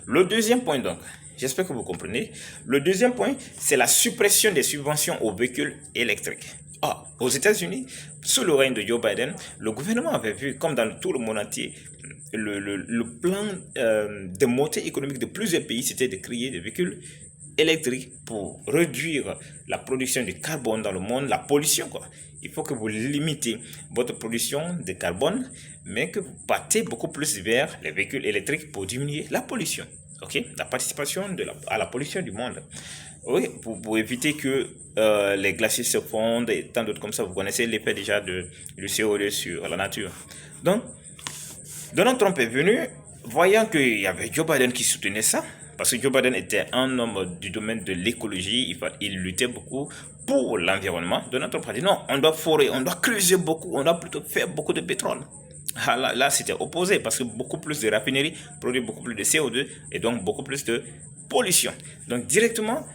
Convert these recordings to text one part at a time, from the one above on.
Le deuxième point donc, j'espère que vous comprenez, le deuxième point, c'est la suppression des subventions aux véhicules électriques. Aux États-Unis, sous le règne de Joe Biden, le gouvernement avait vu, comme dans tout le monde entier, le plan de montée économique de plusieurs pays, c'était de créer des véhicules électriques pour réduire la production de carbone dans le monde, la pollution quoi. Il faut que vous limitez votre production de carbone, mais que vous partez beaucoup plus vers les véhicules électriques pour diminuer la pollution. Ok, la participation à la pollution du monde. Oui, pour éviter que les glaciers se fondent et tant d'autres comme ça. Vous connaissez l'effet déjà du CO2 sur la nature. Donc, Donald Trump est venu, voyant qu'il y avait Joe Biden qui soutenait ça, parce que Joe Biden était un homme du domaine de l'écologie, il luttait beaucoup pour l'environnement. Donald Trump a dit non, on doit forer, on doit creuser beaucoup, on doit plutôt faire beaucoup de pétrole. Là c'était opposé, parce que beaucoup plus de raffineries produisent beaucoup plus de CO2 et donc beaucoup plus de pollution. Donc directement,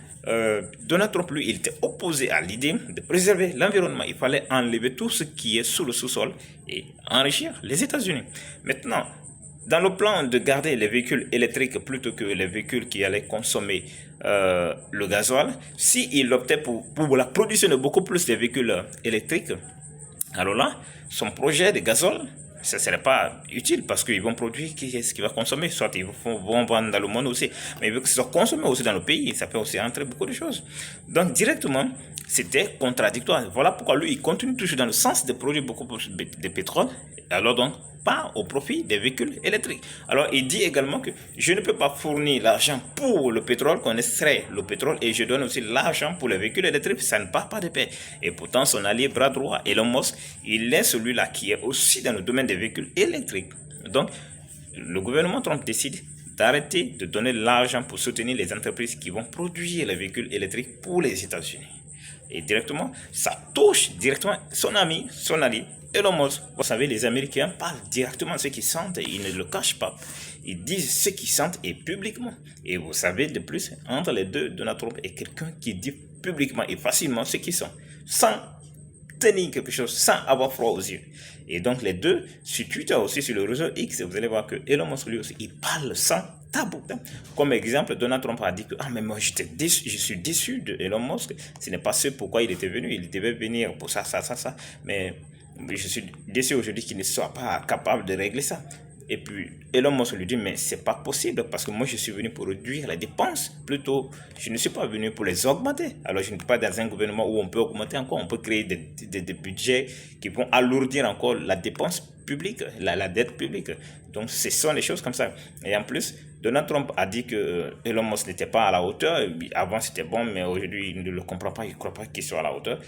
Donald Trump, lui, il était opposé à l'idée de préserver l'environnement. Il fallait enlever tout ce qui est sous le sous-sol et enrichir les États-Unis. Maintenant, dans le plan de garder les véhicules électriques plutôt que les véhicules qui allaient consommer le gasoil, s'il optait pour la production de beaucoup plus de véhicules électriques, alors là, son projet de gasoil, ça ne serait pas utile parce qu'ils vont produire qui est-ce qui va consommer, soit ils vont vendre dans le monde aussi, mais vu que ça soit consommé aussi dans le pays, ça peut aussi entrer beaucoup de choses. Donc directement, c'était contradictoire. Voilà pourquoi lui, il continue toujours dans le sens de produire beaucoup plus de pétrole, alors donc pas au profit des véhicules électriques. Alors il dit également que je ne peux pas fournir l'argent pour le pétrole, qu'on extrait le pétrole, et je donne aussi l'argent pour les véhicules électriques, ça ne part pas de paix. Et pourtant son allié bras droit, Elon Musk, il est celui-là qui est aussi dans le domaine des véhicules électriques. Donc le gouvernement Trump décide d'arrêter de donner l'argent pour soutenir les entreprises qui vont produire les véhicules électriques pour les États-Unis. Et directement, ça touche directement son ami, son allié, Elon Musk. Vous savez, les Américains parlent directement ce qu'ils sentent et ils ne le cachent pas. Ils disent ce qu'ils sentent et publiquement. Et vous savez, de plus, entre les deux, Donald Trump est quelqu'un qui dit publiquement et facilement ce qu'ils sont, sans tenir quelque chose, sans avoir froid aux yeux. Et donc les deux, sur Twitter aussi, sur le réseau X, vous allez voir que Elon Musk lui aussi, il parle sans tabou. Comme exemple, Donald Trump a dit que mais moi je suis déçu de Elon Musk. Ce n'est pas ce pourquoi il était venu. Il devait venir pour ça. Mais je suis déçu aujourd'hui qu'il ne soit pas capable de régler ça. Et puis Elon Musk lui dit mais c'est pas possible parce que moi je suis venu pour réduire les dépenses, plutôt je ne suis pas venu pour les augmenter. Alors je ne suis pas dans un gouvernement où on peut augmenter encore, on peut créer des budgets qui vont alourdir encore la dépense publique, la dette publique. Donc ce sont les choses comme ça. Et en plus Donald Trump a dit que Elon Musk n'était pas à la hauteur. Avant c'était bon, mais aujourd'hui il ne le comprend pas, il ne croit pas qu'il soit à la hauteur.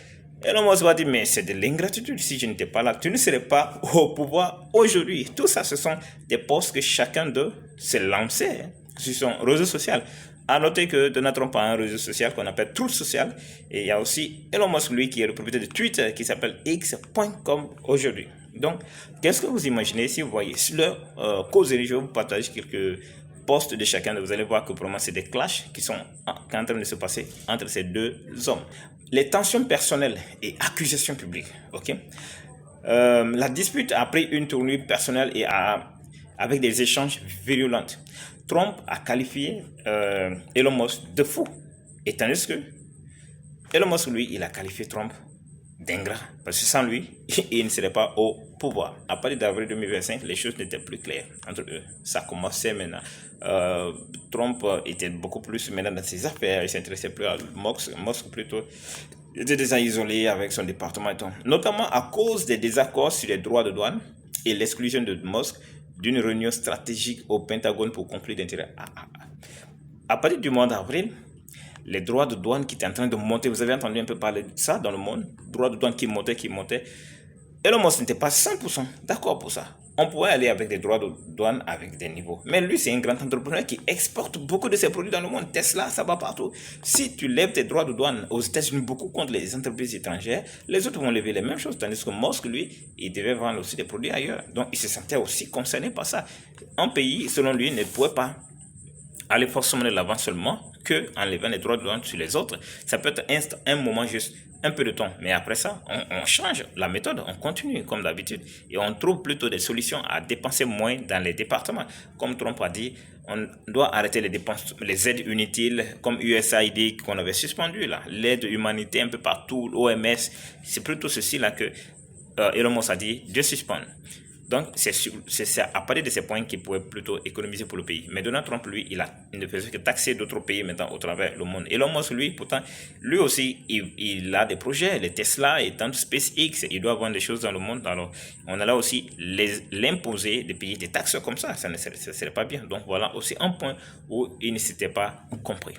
Elon Musk va dire, mais c'est de l'ingratitude. Si je n'étais pas là, tu ne serais pas au pouvoir aujourd'hui. Tout ça, ce sont des postes que chacun d'eux s'est lancé sur son réseau social. À noter que Donald Trump a un réseau social qu'on appelle Truth Social. Et il y a aussi Elon Musk, lui, qui est le propriétaire de Twitter, qui s'appelle X.com aujourd'hui. Donc, qu'est-ce que vous imaginez si vous voyez sur leur causerie, je vais vous partager quelques posts de chacun. Vous allez voir que pour moi, c'est des clashs qui sont en train de se passer entre ces deux hommes. Les tensions personnelles et accusations publiques. Ok. La dispute a pris une tournure personnelle et avec des échanges virulents. Trump a qualifié Elon Musk de fou. Et tandis que Elon Musk, lui, il a qualifié Trump d'ingrat. Parce que sans lui, il ne serait pas au pouvoir. À partir d'avril 2025, les choses n'étaient plus claires entre eux. Ça commençait maintenant. Trump était beaucoup plus maintenant dans ses affaires. Il ne s'intéressait plus à Musk plutôt. Il était déjà isolé avec son département. Notamment à cause des désaccords sur les droits de douane et l'exclusion de Musk d'une réunion stratégique au Pentagone pour conflit d'intérêts. À partir du mois d'avril, les droits de douane qui étaient en train de monter, vous avez entendu un peu parler de ça dans le monde, droits de douane qui montaient. Elon Musk n'était pas 100% d'accord pour ça. On pourrait aller avec des droits de douane avec des niveaux. Mais lui, c'est un grand entrepreneur qui exporte beaucoup de ses produits dans le monde. Tesla, ça va partout. Si tu lèves tes droits de douane aux États-Unis beaucoup contre les entreprises étrangères, les autres vont lever les mêmes choses. Tandis que Musk, lui, il devait vendre aussi des produits ailleurs. Donc, il se sentait aussi concerné par ça. Un pays, selon lui, ne pouvait pas aller forcément de l'avant seulement que en levant les droits de douane sur les autres. Ça peut être un moment juste un peu de temps. Mais après ça, on change la méthode, on continue comme d'habitude. Et on trouve plutôt des solutions à dépenser moins dans les départements. Comme Trump a dit, on doit arrêter les dépenses, les aides inutiles comme USAID qu'on avait suspendu là, l'aide humanitaire un peu partout, l'OMS. C'est plutôt ceci là que Elon Musk a dit de suspendre. Donc, c'est à partir de ces points qu'il pourrait plutôt économiser pour le pays. Mais Donald Trump, lui, il ne faisait que taxer d'autres pays maintenant au travers du monde. Elon Musk, lui, pourtant, lui aussi, il a des projets, les Tesla et tant de SpaceX, il doit avoir des choses dans le monde. Alors, on a là aussi l'imposer de payer des taxes comme ça ne serait pas bien. Donc, voilà aussi un point où il ne s'était pas compris.